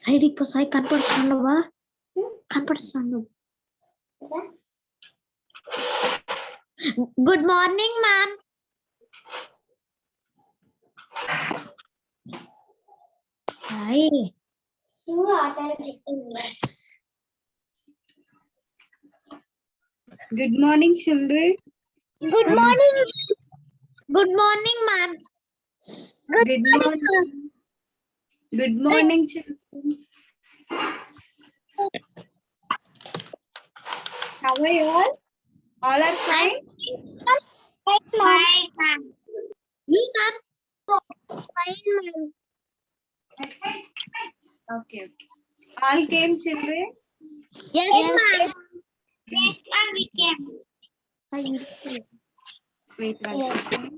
Side ikko saya కనపడుతుండవా కనపడుతుండు Good morning, ma'am. Sai. Good morning, children. Good morning. Good morning, ma'am. Good morning. Good morning, children. How are you all? All are fine? Fine, ma'am. You, ma'am? Fine, ma'am. Okay. All came, children? Yes, ma'am. Yes, ma'am, we can. Wait one second.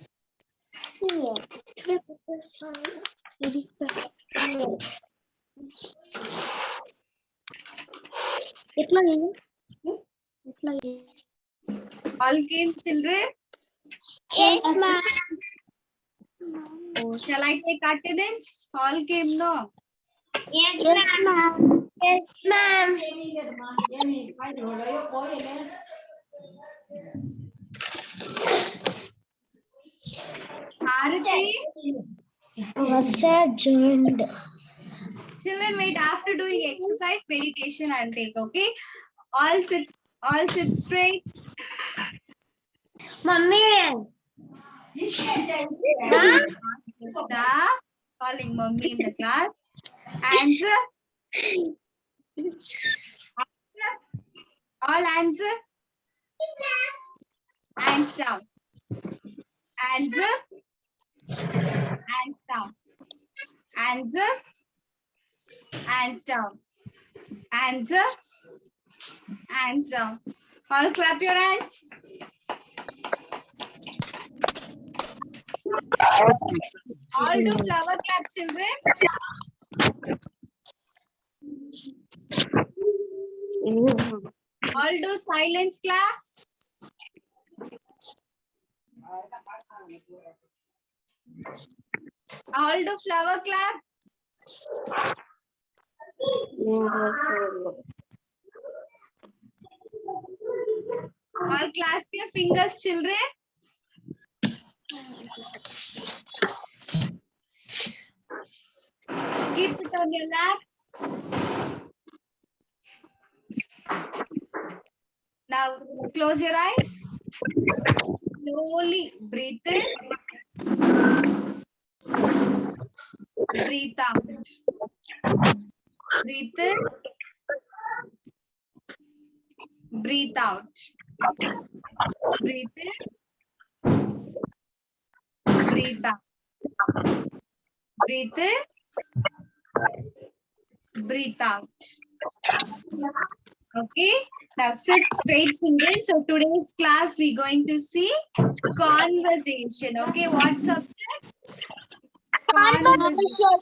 All came, children? Yes, ma'am. Oh, shall I take attendance? All came, no? Yes, ma'am. Yes, ma'am. Arati? Was adjourned. Children, wait, after doing exercise, meditation and take, okay? All sit straight. Mummy. Stop calling mommy in the class. Answer. Answer. All answer. Hands down. Answer. Hands down. Answer. Hands down. Answer. Hands down. All clap your hands. All do flower clap, children. All do silence clap. All do flower clap. All clasp your fingers, children. Keep it on your lap. Now close your eyes. Slowly breathe in. Breathe out. Breathe in. Breathe out. Breathe in. Breathe out. Breathe in. Breathe out. Okay. Now sit straight, children. So today's class we're going to see conversation. Okay. What subject? Conversation.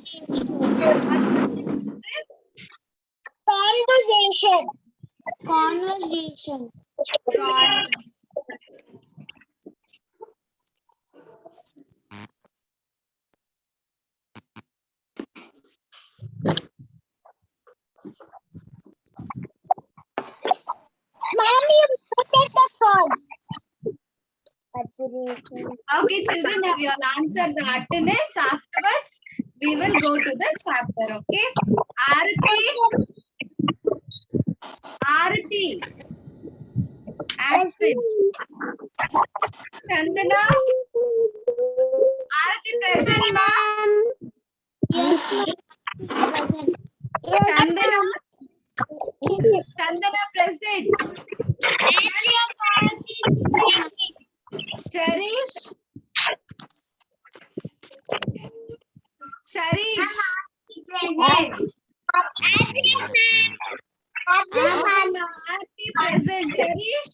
Conversation. Conversation. Conversation. Mommy, you protect the phone. Okay, children, now you all answer the attendance. Afterwards, we will go to the chapter. Okay. Arati. Arati. Absent. Chandana. Arati present, ma'am. Yes, present. Chandana. Chandana present. Cherish. Cherish. Okay, ma'am. Arati present. Cherish.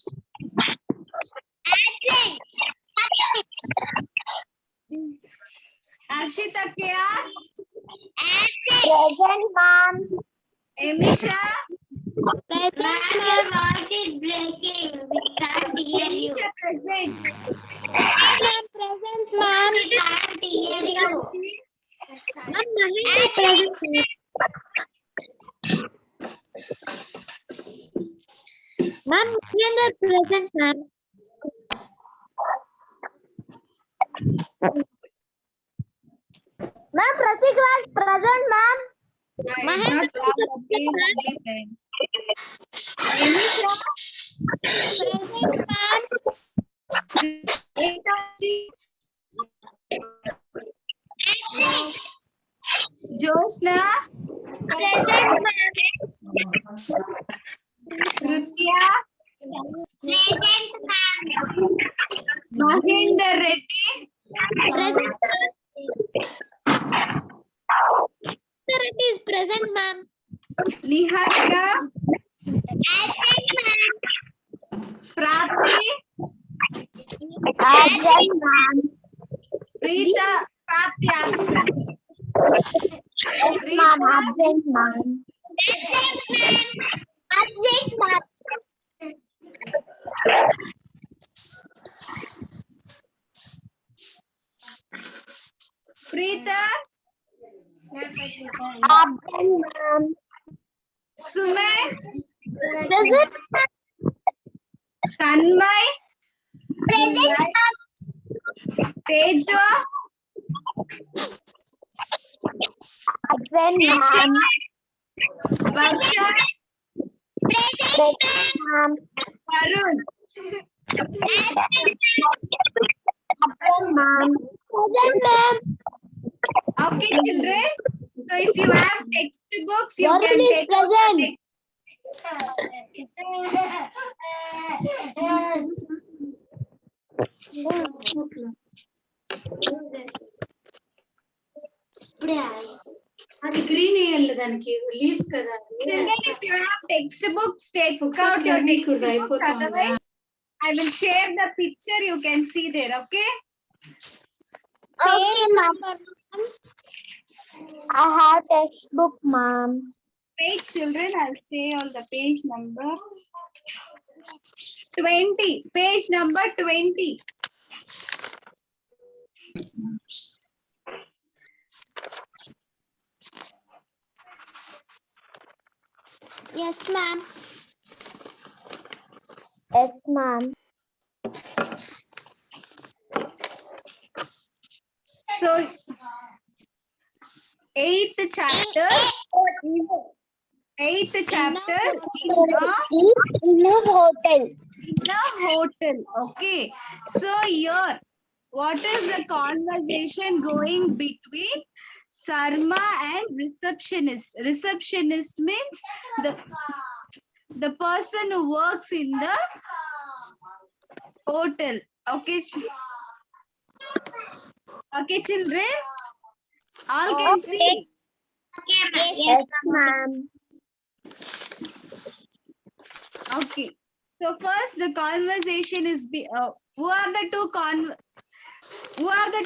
Arshita Kya. Present, ma'am. Emisha. Present, your voice is breaking. We can't hear you. Emisha present. Ma'am, present, ma'am. We can't hear you. Meenakshi. Ma'am, Mahendra present. Ma'am, Mahendra present, ma'am. Ma'am, Pratik was present, ma'am. I did not call the name only then. Emisha. Present, ma'am. Meenakshi. Jyoshna. Present, ma'am. Kritya. Present, ma'am. Mahinder Reddy. Present. It is present, ma'am. Niharika. Present, ma'am. Prapti. Present, ma'am. Preeta. Prapti absent. Ma'am, Preeta. absent, ma'am. Present, ma'am. Absent, ma'am. Preeta. Absent, ma'am. Sumit. Present, Tanmay. present, ma'am. Tejo. Absent, Isha. ma'am. Varsha. Present, ma'am. Varun. Absent, ma'am. Present, ma'am. Okay, children. So if you have textbooks, you Varun can is take out the present. అది green వేయాలి దానికి leaf కదా అది. Children, if you have textbooks, take ఒకసారి out your learning కూడా textbooks. అయిపోతా ఉందా? Otherwise, I will share the picture. You can see there. Okay. Okay, ma'am. I have textbook, ma'am. Wait, children. I'll say all the page number. 20. Page number 20. Yes, ma'am. Yes, ma'am. So, 8th chapter. 8th chapter In a hotel. in a hotel. Okay. So here, what is the conversation going between Sarma and receptionist? Receptionist means the person who works in the hotel. Okay. Okay, children. All can see. Yes, ma'am. Okay. So first, the conversation is who are the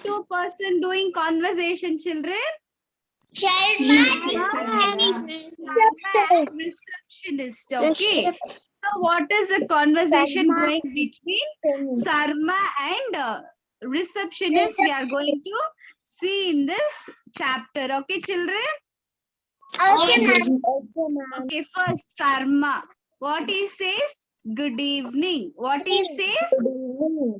two person doing conversation, children? Sarma and receptionist. Okay. So what is the conversation Sarma. going between Sarma and receptionist? We are going to see in this chapter. Okay, children. Okay, ma'am. Okay, first Sarma. What he says? Good evening. What he says?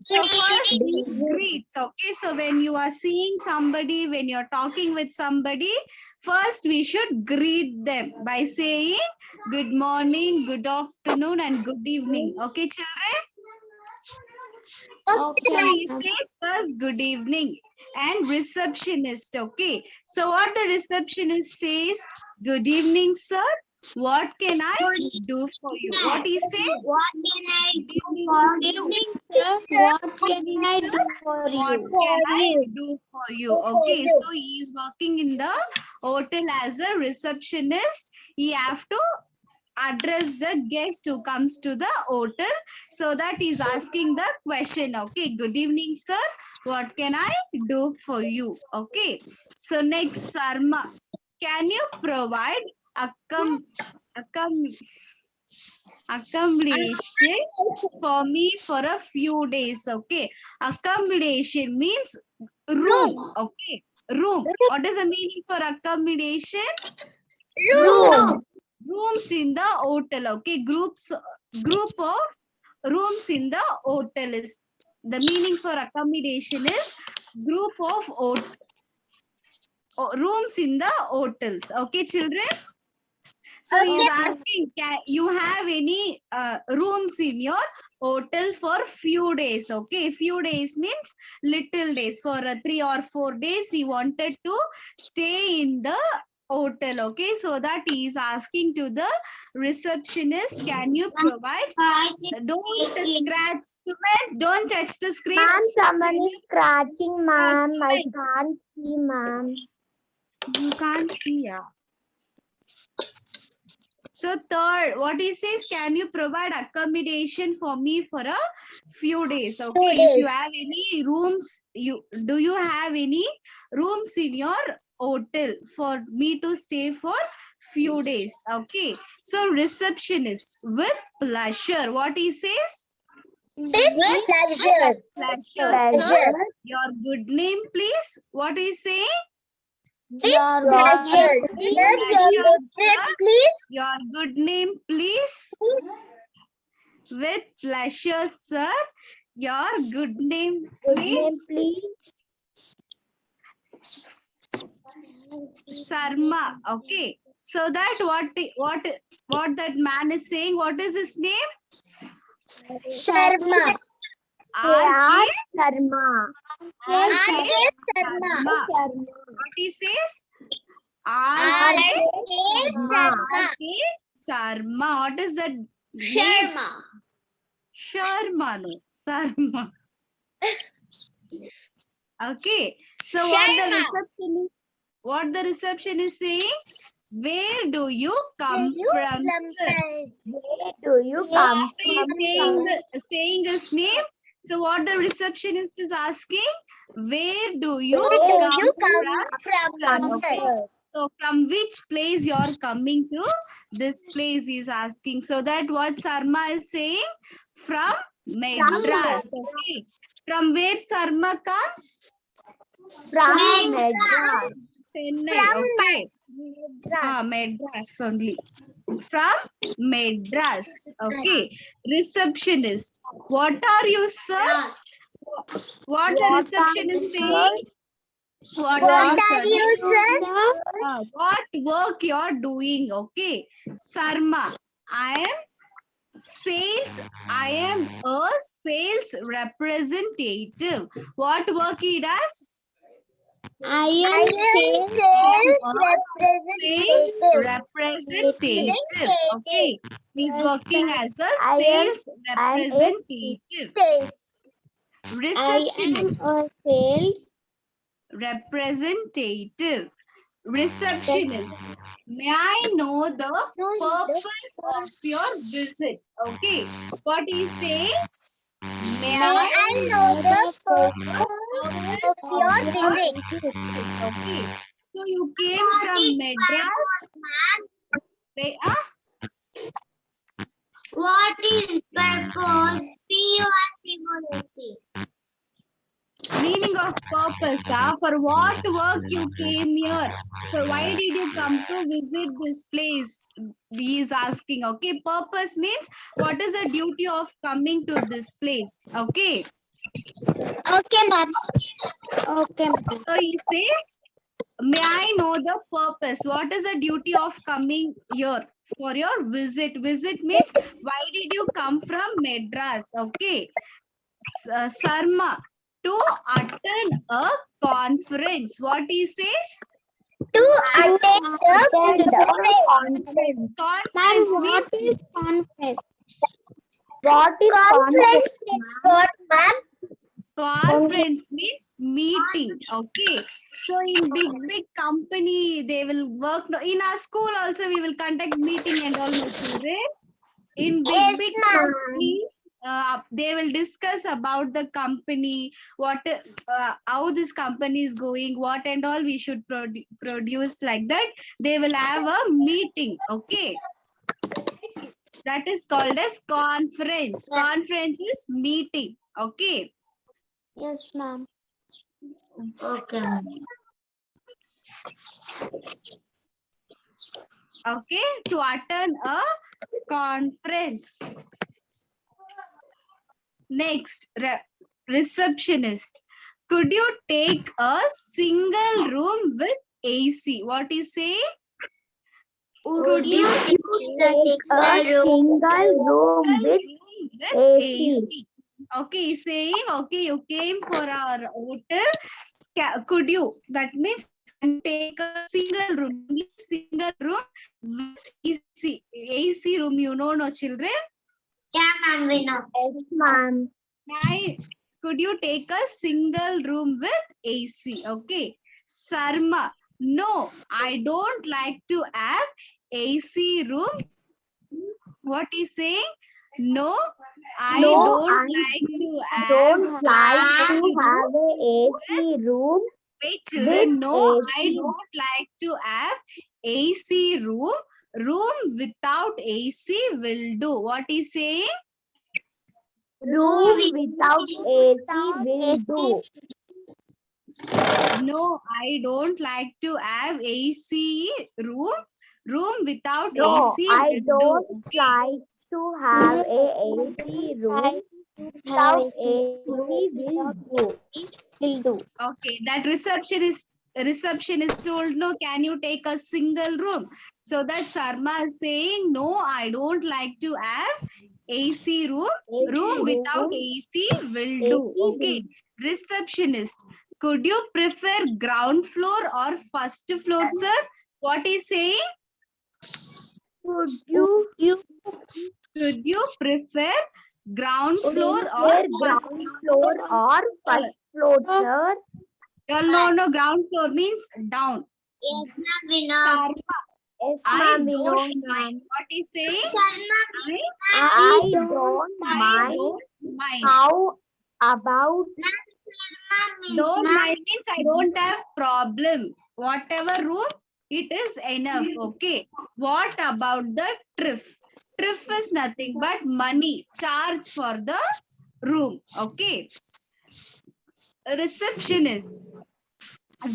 So first he greets. Okay, so when you are seeing somebody, when you're talking with somebody, first we should greet them by saying good morning, good afternoon, and good evening. Okay, children. So he says first good evening and receptionist. Okay. So what the receptionist says, good evening, sir. What can I do for you? What he says? What can I Good evening. Good evening, sir. What can I do for What you? can I do for you? Okay, so he is working in the hotel as a receptionist. He have to address the guest who comes to the hotel, so that he's asking the question. Okay, good evening, sir. What can I do for you? Okay, so next, Sarma, can you provide accom- accommodation for me for a few days? Okay, accommodation means room. Okay, room. What is the meaning for accommodation? Room. Rooms in the hotel. Okay, group of rooms in the hotel is the meaning for accommodation is group of rooms in the hotels. Okay, children. So he's asking, can you have any rooms in your hotel for few days? Okay, few days means little days. For 3 or 4 days, he wanted to stay in the hotel. Okay, so that he is asking to the receptionist, can you provide? Don't scratch, Sumit. Don't touch the screen. Ma'am, someone is scratching, ma'am. I Sumit, can't see, ma'am. you can't see. Yeah. So third, what he says, can you provide accommodation for me for a few days? Okay, if you have any rooms, do you have any rooms in your hotel for me to stay for few days? Okay, so receptionist with pleasure. What he says? With pleasure. Pleasure. Sir, your good name, please. What is saying? Your pleasure, please. Your good name, please. With pleasure, sir. Your good name, please. Sarma. Okay. So that what that man is saying? What is his name? Sharma. R.K. Sharma. R.K. Sarma. What he says? R.K. Sarma. What is that? Sharma. Sharma. No. Sarma. Okay. So what the reception is saying? Where do you come from, sir? Where do you come After he's saying his name, so what the receptionist is asking, where do you come from, sir? Okay. So from which place you are coming to this place is asking. So that what Sarma is saying, from Madras. Okay. From where Sarma comes? From Madras. Chennai. Okay. Madras only. From Madras. Okay. Receptionist. What are you, sir? What the receptionist is saying? What are you, sir? What work you are doing? Okay. Sarma. I am a sales representative. What work he does? I am Sales representative. Okay. He's working as a sales representative. Receptionist. a sales Representative. Receptionist. May I know the purpose of your visit? Okay. What is saying? May I know the purpose of your visit? Okay. So you came from Madras. Wait, What is purpose? P-U-R-P-O-S-E. meaning of purpose. For what work you came here? So why did you come to visit this place? He is asking. Okay. Purpose means what is the duty of coming to this place? Okay. Okay, ma'am. Okay, ma'am. So he says, may I know the purpose? What is the duty of coming here for your visit? Visit means why did you come from Madras? Okay. Sarma, to attend a conference. What he says? To attend the Conference. Conference means conference? What is conference? Means what, ma'am? conference means meeting. Okay. So in big company, they will work. In our school also, we will conduct meeting and all, my children. In Yes, big ma'am. companies, they will discuss about the company, what, how this company is going, what and all we should produce, like that. They will have a meeting. Okay. That is called as conference. Yeah. Conference is meeting. Okay. Yes, ma'am. Okay. Okay. To attend a conference. Next, receptionist. Could you take a single room with AC? What is say? Could you take a single room with AC? Okay, he's saying, okay, you came for our hotel. Could you? That means take a single room with AC. AC room, you know, no children? Yeah, ma'am, we know. Yes, ma'am. Could you take a single room with AC? Okay. Sarma, no, I don't like to have AC room. What is saying? No, I No, don't I like to have. Don't like to have a AC room. Wait, children, no, I AC. don't like to have AC room. Room without AC will do. What is saying? Room without AC will do. No, I don't like to have AC room. Room without No, AC I will don't do. Okay. like to have a AC room. Without AC will do. Okay, that receptionist told, no, can you take a single room? So that Sarma is saying, no, I don't like to have AC room. Room without AC will do. Okay. Receptionist, could you prefer ground floor or first floor, sir? What is saying? Could you Could you prefer ground floor or prefer first ground floor or first floor, sir? No, ground floor means down. Yes, ma'am, we know. Sarma, Yes, I ma'am, we don't know, mind. ma'am. What is saying? I don't I mind. don't mind. How about Don't mind means I don't have problem. Whatever room, it is enough. Okay. What about the trip? Trip is nothing but money charge for the room. Okay. Receptionist.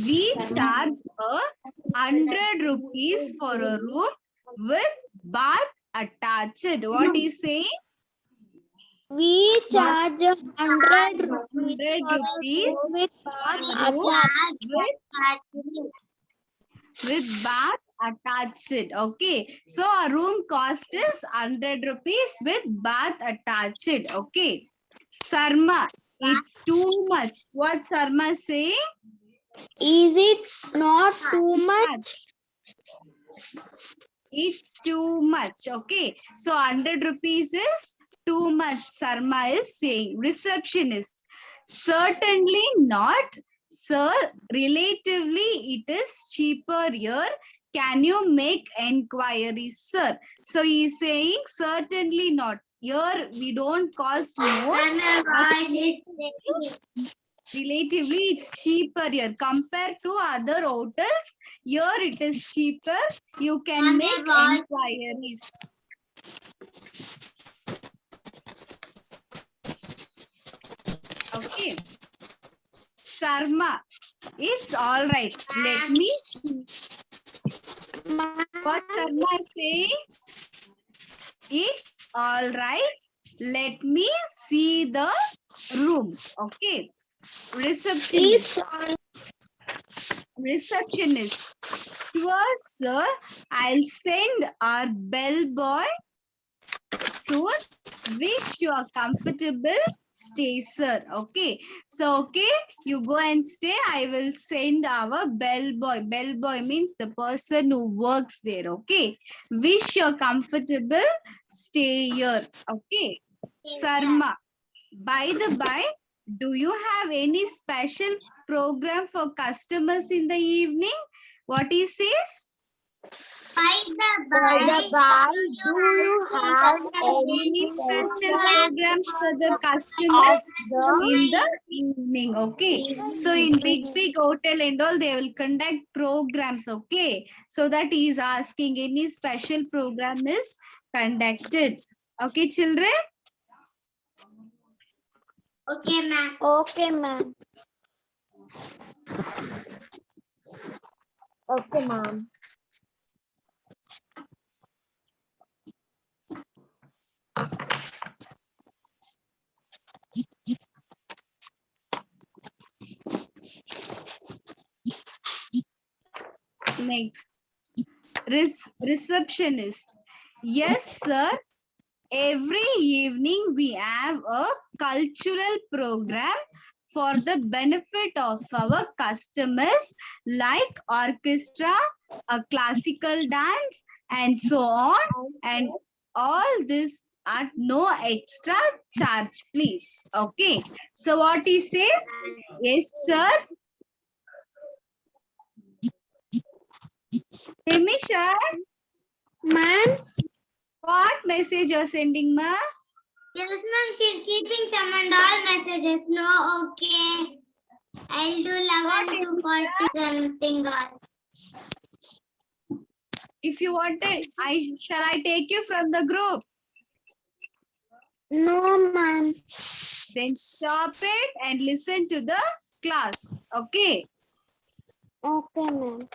We charge 100 rupees for a room with bath attached. What is saying? we charge 100 100 rupees with with bath attached. Okay. So a room cost is 100 rupees with bath attached. Okay. Sarma, it's too much. What Sarma is saying? Is it not too much? It's too much. Okay. So 100 rupees is too much. Sarma is saying. Receptionist, certainly not. Sir, relatively it is cheaper here. Can you make enquiries, sir? So he is saying certainly not. Here we don't cost more. Relatively it's cheaper here compared to other hotels. Here it is cheaper. You can make enquiries. Okay. Sarma, it's all right. Let me see. What Sarma is saying? It's all right. Let me see the room. Okay. Receptionist. Sure, sir. I'll send our bellboy soon. Wish you are comfortable. stay, sir. Okay. So, okay, you go and stay. I will send our bellboy. Bellboy means the person who works there. Okay. Wish you're comfortable. Stay here. Okay. Sarma. By the by, do you have any special program for customers in the evening? What he says? By the by, do you have Any any special special programs for the of customers in the the evening? Okay. So in big hotel and all, they will conduct programs. Okay. So that he is asking any special program is conducted. Okay, children. Okay, ma'am. Okay, ma'am. Okay, ma'am. Next. Receptionist. Yes, sir. Every evening we have a cultural program for the benefit of our customers like orchestra, a classical dance and so on, and all this at no extra charge, please. Okay. So what he says? Yes, sir. Himisha, Ma'am? what message you're sending, ma? Yes, ma'am. She's keeping some and all messages. No, okay. I'll do 11 to 40 something. If you wanted, shall I take you from the group? No, ma'am. Then stop it and listen to the class. Okay. Okay, ma'am.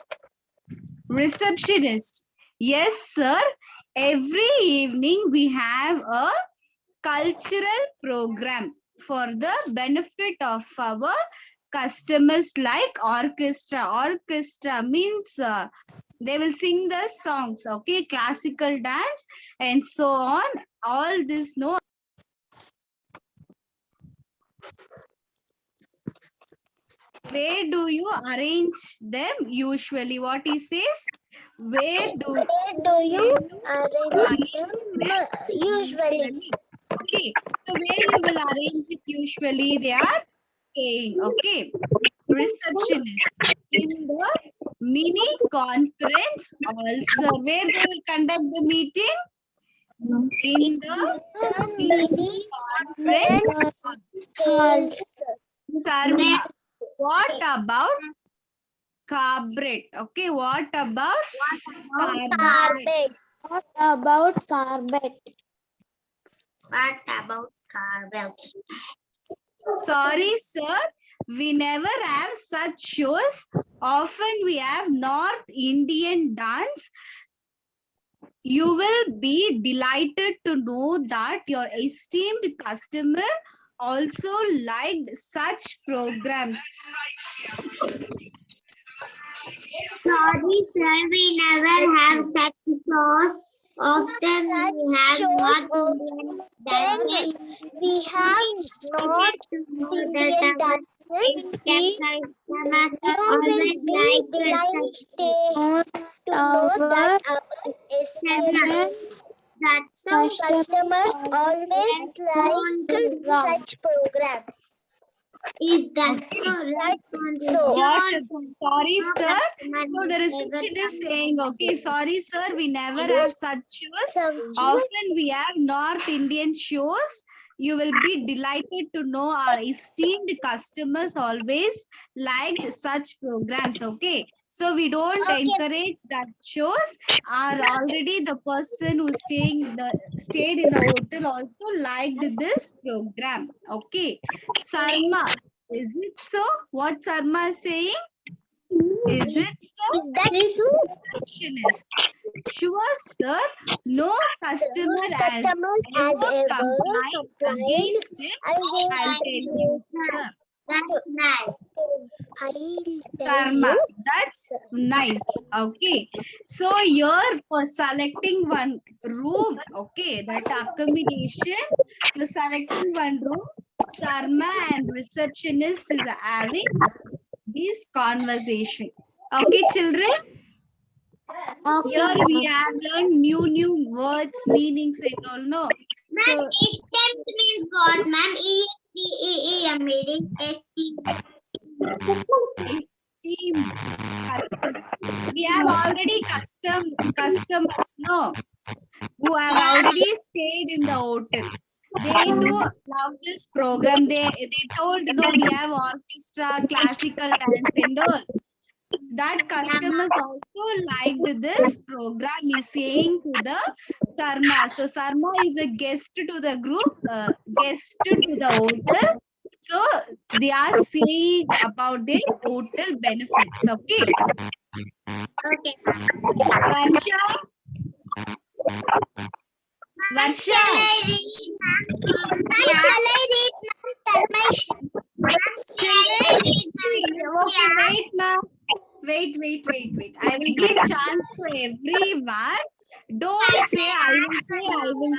Receptionist. Yes, sir. Every evening we have a cultural program for the benefit of our customers like orchestra. Orchestra means they will sing the songs. Okay. Classical dance and so on. All this, no. Where do you arrange them usually? What he says? Where do you arrange them usually? Okay. So where you will arrange it usually? They are saying. Okay. Receptionist. In the mini conference also. Where they will conduct the meeting? In the mini conference halls. Karma. What about carpet? Okay, what about carpet? What about carpet? What about carpet? Sorry, sir. We never have such shows. Often we have North Indian dance. You will be delighted to know that your esteemed customer also liked such programs. Sorry, sir, we never have such shows. Often we have North Indian dances. We have North Indian dances. Always like to know that our esteemed customers always like such programs. Is that so? What? Sorry, sir. So the reception is saying, okay, sorry, sir, we never have such shows. Often we have North Indian shows. You will be delighted to know our esteemed customers always liked such programs. Okay. So we don't encourage that shows. Are already the person who stayed in the hotel also liked this program. Okay. Sarma. Is it so? What Sarma is saying? Is it so? Is that so? Receptionist. Sure, sir. No customer has Customers ever has ever complained against it. I'll tell you, sir. That's nice. I'll tell Karma. you. That's nice. Okay. So here for selecting one room, okay, that accommodation, for selecting one room, Sarma and receptionist is having this conversation. Okay, children. Here we have learned new words, meanings, and all. No. So Ma'am, esteemed means what, ma'am? E-S-T-E-E-M meaning esteemed. esteemed custom. We have already customers, no, who have already stayed in the hotel. They too love this program. They told, no, we have orchestra, classical dance and all. That customers also liked this program, is saying to the Sarma. So Sarma is a guest to the group, guest to the hotel. So they are saying about their hotel benefits. Okay. Okay. Varsha. Varsha. Shall I read, ma'am? Shall I read, ma'am? Okay, wait, ma'am. Wait. I will give chance to everyone. Don't say I will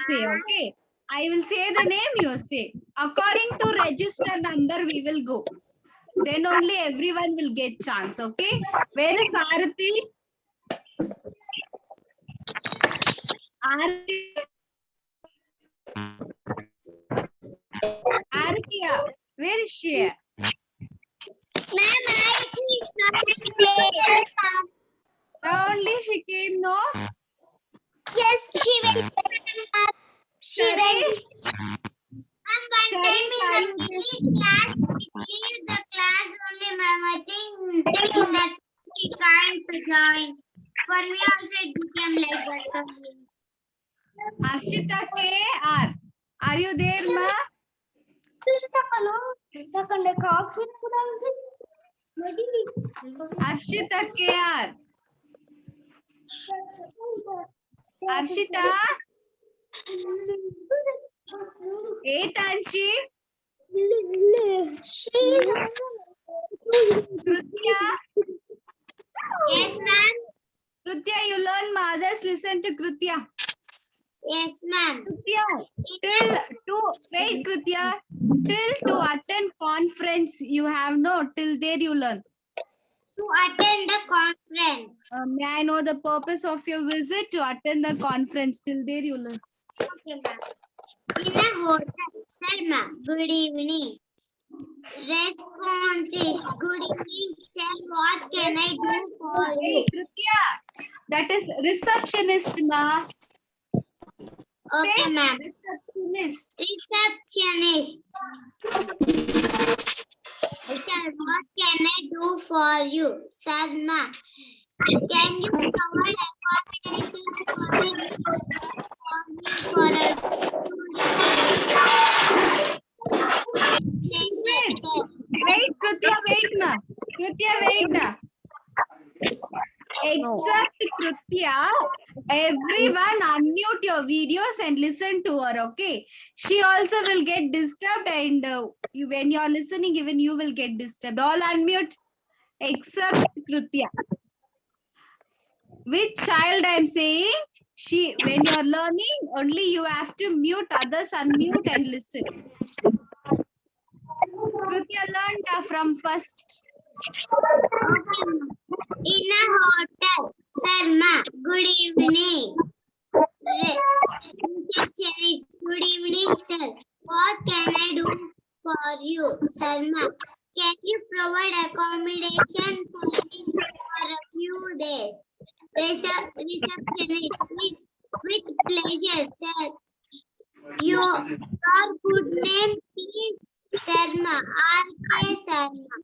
say, okay? I will say the name, you say. According to register number, we will go. Then only everyone will get chance, okay? Where is Arati? Arati, where is she? Ma'am, Aditi is not there. Only she came, no? Yes, she went. She went. Suresh? And one time Sorry, in the class, we leave the class only, ma'am. I think in that she can't join. For me also it became like that only. Arshita K.R. Are you there, ma? Arshita K.R. Arshita? Tanshi? Krutya? Yes, ma'am. Krutya, you learn, ma. Others listen to Krutya. Yes, ma'am. Krutya, wait, Krutya. Till to attend conference, you have no, till there you learn. To attend the conference. May I know the purpose of your visit? To attend the conference, till there you learn. Okay, ma'am. In a hotel, sir, ma'am. Good evening. Response is, good evening, sir. What can I do for you? Hey, Krutya, that is receptionist, ma. Okay, Say, ma'am. receptionist. Receptionist. Sir, what can I do for you? Sir, ma'am. Can you provide accommodation for a Wait, Krutya, wait, ma. Krutya, wait. Except Krutya, everyone unmute your videos and listen to her, okay? She also will get disturbed, and when you are listening, even you will get disturbed. All unmute except Krutya. Which child I am saying? When you are learning, only you have to mute, others unmute and listen. Krutya learned from first. In a hotel, Sarma, good evening. Receptionist, good evening, sir. What can I do for you, Sarma? Can you provide accommodation for me for a few days? Receptionist, with pleasure, sir. Your good name is Sarma, R.K. Sarma.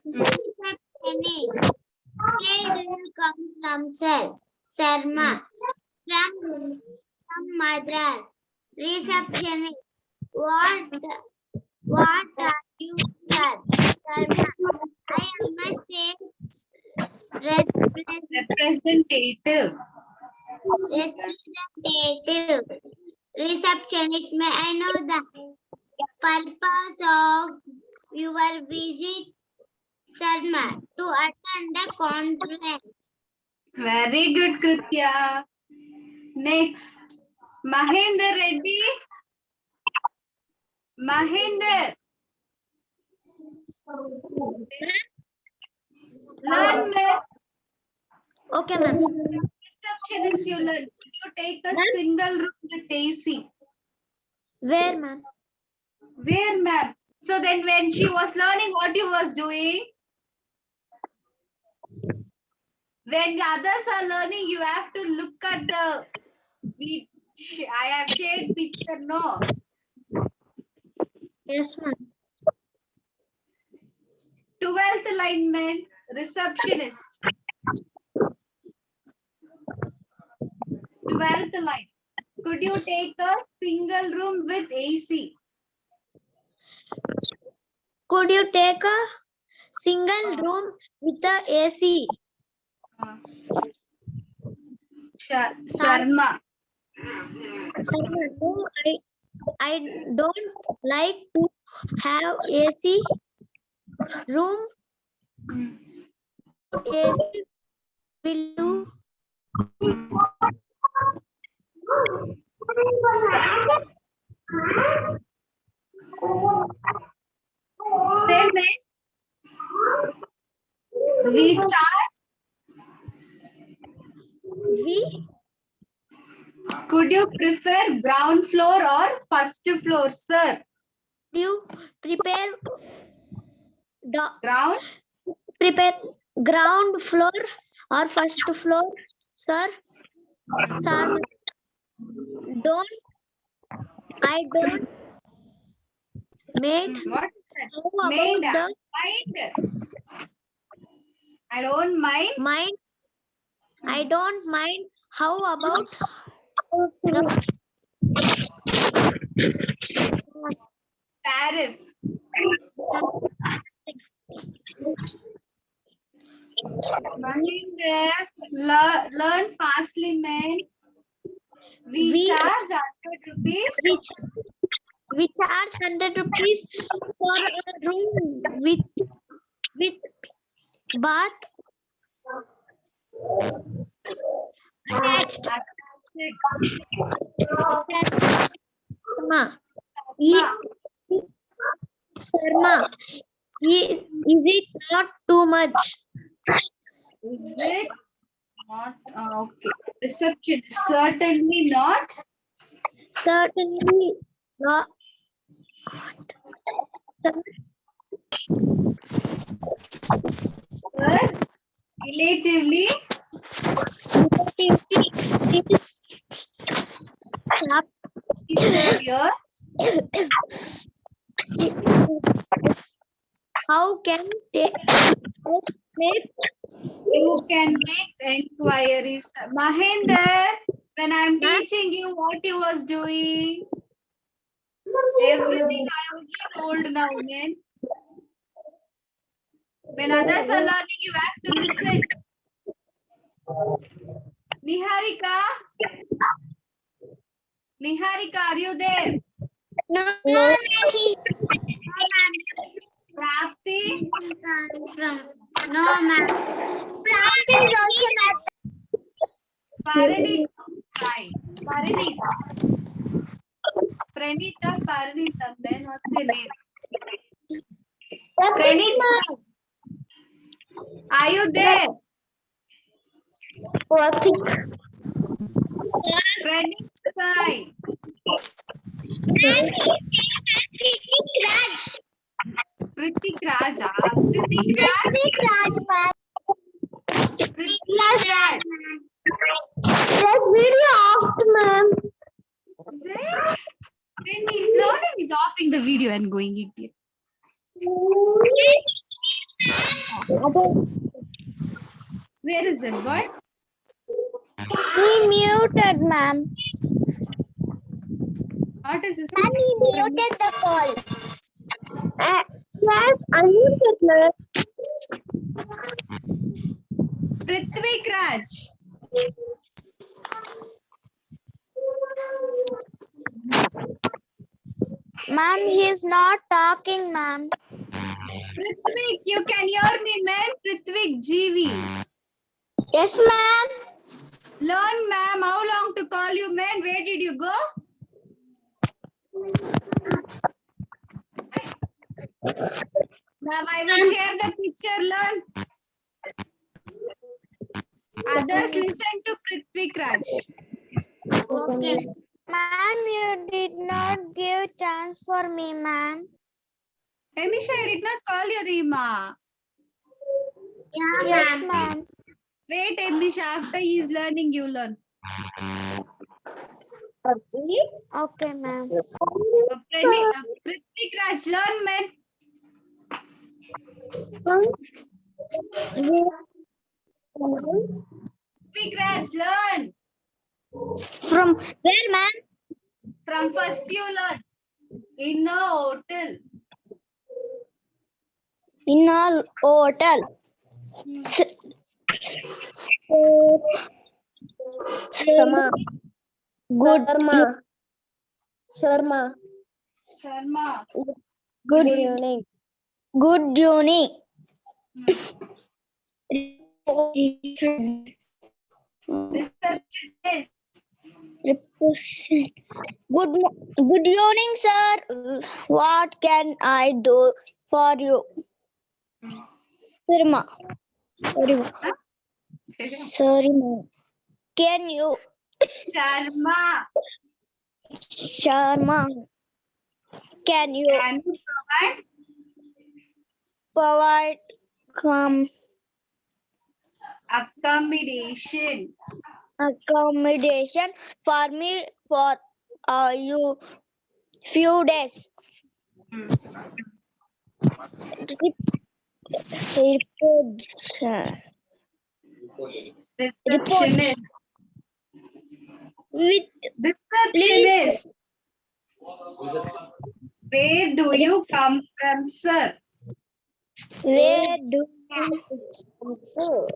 Receptionist. Where do you come from, sir? Sarma. From Madras. Receptionist. What are you, sir? Sarma. I am a sales Representative. Receptionist. May I know the purpose of your visit, Sarma? To attend the conference. Very good, Krutya. Next, Mahendra Reddy. Mahinder, learn ma'am. Okay, ma'am. Receptionist you learn. Could you take a single room with AC? Where, ma'am? Where ma'am? So then when she was learning, what you was doing? When the others are learning, you have to look at the, I have shared picture, no? Yes, ma'am. 12th alignment, receptionist. 12th line. Could you take a single room with AC? Could you take a single room with the AC? Sarma. No, I don't like to have AC room. AC will do. Same way. We charge. We Could you prefer ground floor or first floor, sir? you prepare Ground. prepare ground floor or first floor, sir? Sir, don't I don't made. What's that? How Mind. about the Mind. I don't mind. mind? I don't mind. How about the Tariff. Mahinder, learn fastly, man. We charge 100 rupees. we charge 100 rupees for a room with bath attached. Sarma, Sarma, is it not too much? Is it not? Okay. Reception. Certainly not. Certainly not. Sir, relatively. Inferior. How can they make You can make enquiries. Mahinder, when I'm teaching you what you was doing, everything I already told now, man. When others are learning, you have to listen. Niharika? Niharika, are you there? no, Prapti? no, ma'am. Practice is also not. Paranita. Fine. Paranita. Pranita, Paranita, man, what's your name? Pranita. Are you there? Pranita. Pritik Raj. Pritik Raj. Pritik Raj. Video off, ma'am. When he's learning, he's offing the video and going idiot. Where is that boy? He muted, ma'am. What is this? He muted the call. Yes, unmuted, ma'am. Prithvik Raj. Ma'am, he is not talking, ma'am. Prithvik, you can hear me, man. Prithvik GV. Yes, ma'am. Learn, ma'am. How long to call you, man? Where did you go? Now I will share the picture, learn. Others listen to Prithvik Raj. Okay. Ma'am, you did not give chance for me, ma'am. Amisha, I did not call you Rima. Yeah, yes, ma'am. Wait, Amisha, after he is learning, you learn. Okay, ma'am. Prithvik Raj, learn, man. Prithvik Raj, learn. From where, ma'am? From first you learn. In a hotel. In a hotel. Sharma. Good. Sharma. Sharma. Good evening. Good evening. Receptionist. Good evening, sir. What can I do for you? Sharma. Sorry, ma. Huh? Sorry, ma. Can you, Sharma. Sharma? Can you Can you provide provide accommodation accommodation? for me for you few days? Reports. Report Receptionist. with please. Receptionist. Where do you come from, sir? Where do you, sir?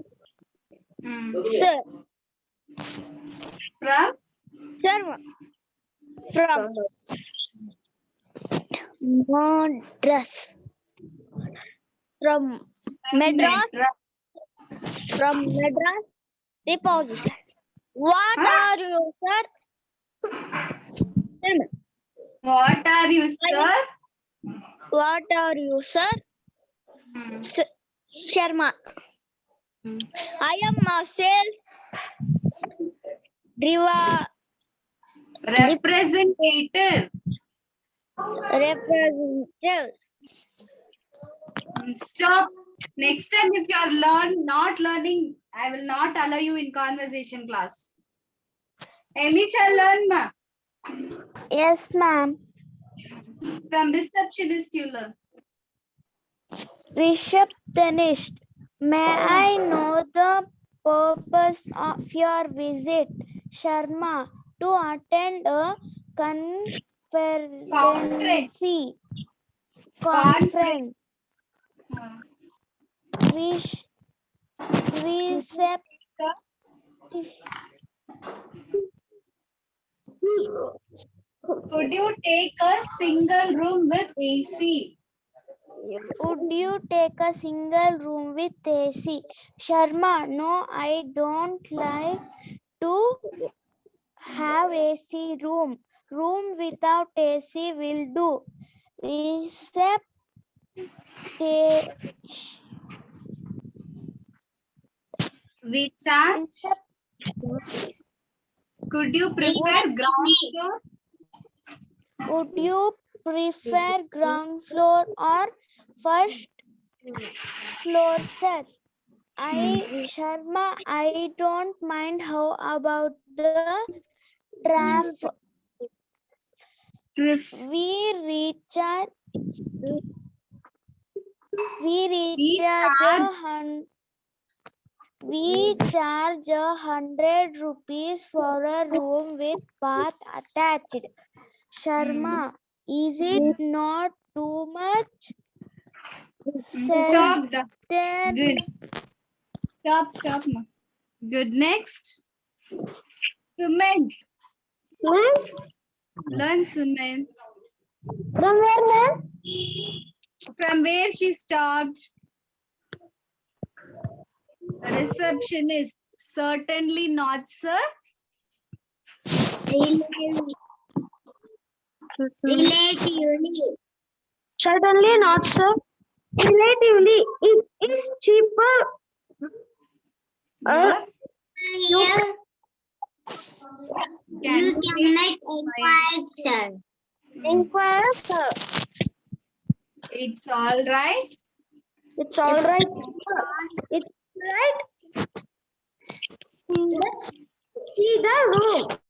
From Sir, from Madras. From Madras. Madras. From Madras. Deposition. What Huh? are you, sir? What are you, sir? What are you, sir? Sharma. I am a sales Representative. representative. Stop. Next time, if you are not learning, I will not allow you in conversation class. Amy shall learn, ma. Yes, ma'am. From receptionist, you learn. Receptionist. May I know the purpose of your visit, Sharma? To attend a conference. Conference. Recep. Could you take a single room with AC? Would you take a single room with AC? Sharma, no, I don't like to have AC room. Room without AC will do. Recep. We charge. Could you prefer ground floor? Would you prefer ground floor or first floor, sir? Sharma, I don't mind. How about the traffic? We recharge. We charge 100 rupees for a room with bath attached. Sharma, is it not too much? Stop. Then Good. Stop. Ma. Good. Next. Suman. Learn, Suman. from where, ma'am? From where she stopped? Receptionist. Certainly not, sir. Relatively. Certainly not, sir. Relatively, it is cheaper. Here, Here can you you can please make inquiry, sir. Inquire, sir. It's all right. It's all right. Sir. It's right. Let's see the room.